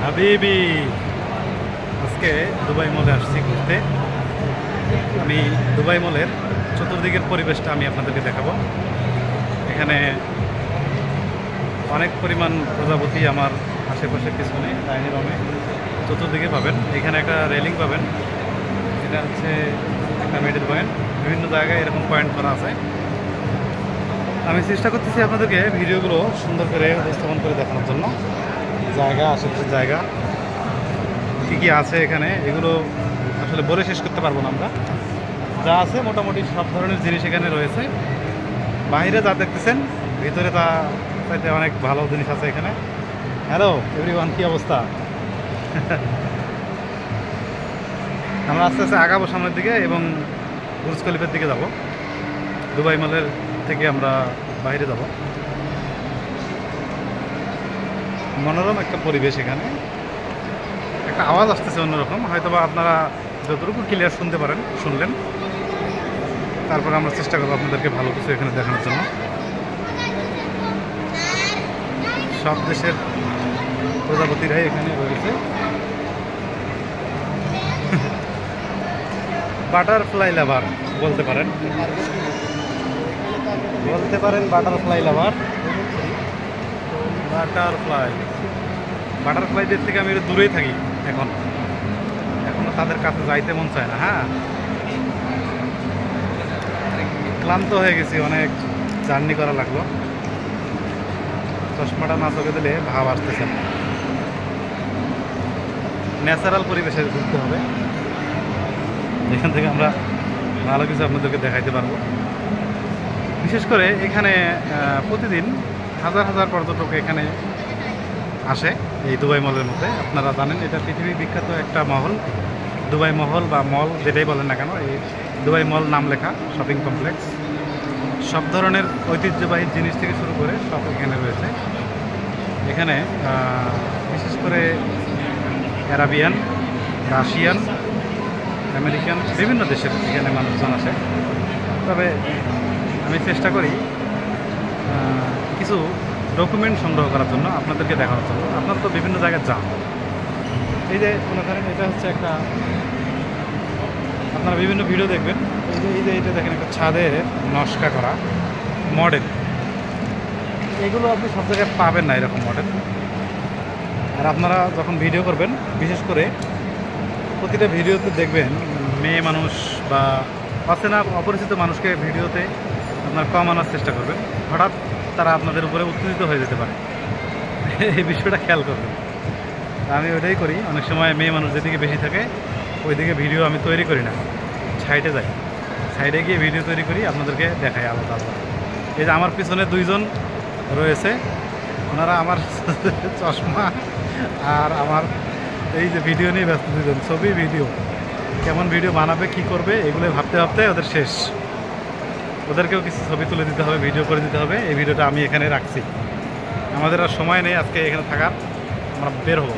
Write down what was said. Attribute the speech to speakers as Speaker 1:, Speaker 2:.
Speaker 1: হাবিবি আজকে দুবাই মলে আসছি ঘুরতে। আমি দুবাই মলের চতুর্দিকের পরিবেশটা আমি আপনাদেরকে দেখাবো। এখানে অনেক পরিমাণ প্রজাপতি আমার আশেপাশে পিছনে ডাইনি বামে চতুর্দিকে পাবেন। এখানে একটা রেলিং পাবেন, এটা হচ্ছে একটা মিডল পয়েন্ট। বিভিন্ন জায়গায় এরকম পয়েন্ট করা আছে। আমি চেষ্টা করতেছি আপনাদেরকে ভিডিওগুলো সুন্দর করে উপস্থাপন করে দেখানোর জন্য। জায়গা, আশেপাশের জায়গা কী কী আছে এখানে, এগুলো আসলে বলে শেষ করতে পারবো না আমরা। যা আছে মোটামুটি সব ধরনের জিনিস এখানে রয়েছে। বাইরে যা দেখতেছেন ভিতরে তা চাইতে অনেক ভালো জিনিস আছে এখানে। হ্যালো এভরিওয়ান, কী অবস্থা? আমরা আস্তে আস্তে আগাবো সামনের দিকে এবং বুর্জ খলিফার দিকে যাব। দুবাই মলের থেকে আমরা বাইরে যাব। মনোরম একটা পরিবেশ, এখানে একটা আওয়াজ আসতেছে অন্যরকম, হয়তোবা আপনারা যতটুকু ক্লিয়ার শুনতে পারেন শুনলেন। তারপর আমরা চেষ্টা করবো আপনাদেরকে ভালো কিছু এখানে দেখানোর জন্য। সব দেশের প্রজাপতিরাই এখানে রয়েছে। বাটারফ্লাই লাভার বলতে পারেন, বাটারফ্লাই লাভার। বাটারফ্লাইদের থেকে আমি একটু দূরেই থাকি এখনো তাদের কাছে যাইতে মন চায় না। হ্যাঁ, ক্লান্ত হয়ে গেছি, অনেক জার্নি করা লাগলো। চশমাটা না চোখে দিলে ভাব আসতেছে না। ন্যাচারাল পরিবেশে ঘুরতে হবে, যেখান থেকে আমরা ভালো কিছু আপনাদেরকে দেখাইতে পারবো। বিশেষ করে এখানে প্রতিদিন হাজার হাজার পর্যটক এখানে আসে এই দুবাই মলের মধ্যে। আপনারা জানেন এটা পৃথিবী বিখ্যাত একটা মহল, দুবাই মহল বা মল যেটাই বলেন না কেন। এই দুবাই মল নাম লেখা শপিং কমপ্লেক্স, সব ধরনের ঐতিহ্যবাহী জিনিস থেকে শুরু করে সব এখানে রয়েছে। এখানে বিশেষ করে অ্যারাবিয়ান, রাশিয়ান, আমেরিকান বিভিন্ন দেশের এখানে মানুষজন আসে। তবে আমি চেষ্টা করি কিছু ডকুমেন্ট সংগ্রহ করার জন্য, আপনাদেরকে দেখানোর জন্য। আপনারা তো বিভিন্ন জায়গায় যান। এই যে মনে করেন এটা হচ্ছে একটা, আপনারা বিভিন্ন ভিডিও দেখবেন, এইটা দেখেন একটা ছাদের নকশা করা মডেল। এগুলো আপনি সব জায়গায় পাবেন না এরকম মডেল। আর আপনারা যখন ভিডিও করবেন, বিশেষ করে প্রতিটা ভিডিওতে দেখবেন মেয়ে মানুষ বা অচেনা অপরিচিত মানুষকে ভিডিওতে আপনার কম আনার চেষ্টা করবেন। হঠাৎ তারা আপনাদের উপরে উত্তেজিত হয়ে যেতে পারে, এই বিষয়টা খেয়াল করবেন। আমি ওইটাই করি। অনেক সময় মেয়ে মানুষ যেদিকে বেশি থাকে ওইদিকে ভিডিও আমি তৈরি করি না, সাইডে যাই, সাইডে গিয়ে ভিডিও তৈরি করি, আপনাদেরকে দেখাই আলাদা আলাদা। এই যে আমার পিছনে দুইজন রয়েছে, ওনারা আমার চশমা আর আমার এই যে ভিডিও নিয়ে ব্যস্ত। দুজন ছবি ভিডিও, কেমন ভিডিও বানাবে, কি করবে, এগুলো ভাবতে ভাবতে ওদের শেষ। ওদেরকেও কিছু ছবি তুলে দিতে হবে, ভিডিও করে দিতে হবে। এই ভিডিওটা আমি এখানে রাখছি, আমাদের আর সময় নেই আজকে এখানে থাকার, আমরা বের হবো।